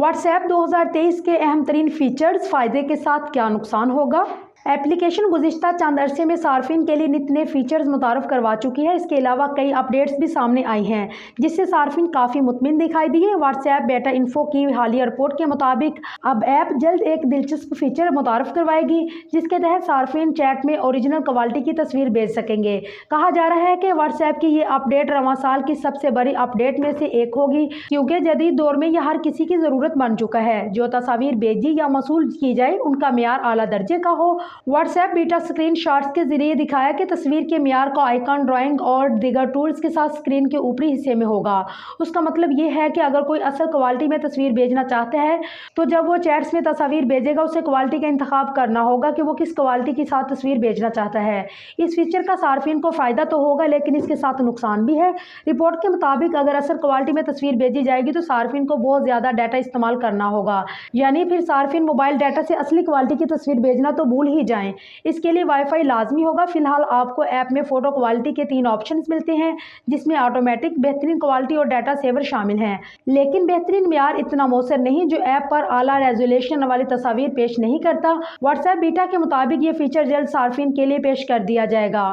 What's app 2023 के अहम तरीन फीचर्स, फ़ायदे के साथ क्या नुकसान होगा। एप्लीकेशन गुज़िश्ता चंद अरसे में सार्फिन के लिए नित नए फीचर्स मुतारफ़ करवा चुकी है। इसके अलावा कई अपडेट्स भी सामने आई हैं जिससे सार्फिन काफ़ी मुतमिन दिखाई दिए। व्हाट्सएप बेटा इन्फो की हालिया रिपोर्ट के मुताबिक अब ऐप जल्द एक दिलचस्प फीचर मुतारफ़ करवाएगी जिसके तहत सार्फिन चैट में ओरिजिनल क्वालिटी की तस्वीर भेज सकेंगे। कहा जा रहा है कि व्हाट्सएप की ये अपडेट रवां साल की सबसे बड़ी अपडेट में से एक होगी, क्योंकि जदीद दौर में यह हर किसी की ज़रूरत बन चुका है। जो तस्वीर भेजी या मौसूल की जाए उनका मेयार आला दर्जे का हो। व्हाट्सएप बीटा स्क्रीन शॉट्स के जरिए दिखाया कि तस्वीर के मेयार का आइकन ड्राइंग और दीगर टूल्स के साथ स्क्रीन के ऊपरी हिस्से में होगा। उसका मतलब ये है कि अगर कोई असल क्वालिटी में तस्वीर भेजना चाहता है तो जब वो चैट्स में तस्वीर भेजेगा उसे क्वालिटी का इंतखाब करना होगा कि वो किस क्वालिटी के साथ तस्वीर भेजना चाहता है। इस फीचर का सार्फिन को फ़ायदा तो होगा, लेकिन इसके साथ नुकसान भी है। रिपोर्ट के मुताबिक अगर असल क्वालिटी में तस्वीर भेजी जाएगी तो सार्फिन को बहुत ज़्यादा डाटा इस्तेमाल करना होगा, यानी फिर सार्फिन मोबाइल डाटा से असली क्वालिटी की तस्वीर भेजना तो भूल ही जाएं। इसके लिए वाईफाई लाजमी होगा। फिलहाल आपको ऐप में फ़ोटो क्वालिटी के 3 ऑप्शंस मिलते हैं जिसमें ऑटोमेटिक, बेहतरीन क्वालिटी और डाटा सेवर शामिल हैं, लेकिन बेहतरीन मेयार इतना मौसर नहीं जो ऐप पर आला रेजोल्यूशन वाली तस्वीर पेश नहीं करता। व्हाट्सएप बीटा के मुताबिक ये फीचर जल्द सार्फिन के लिए पेश कर दिया जाएगा।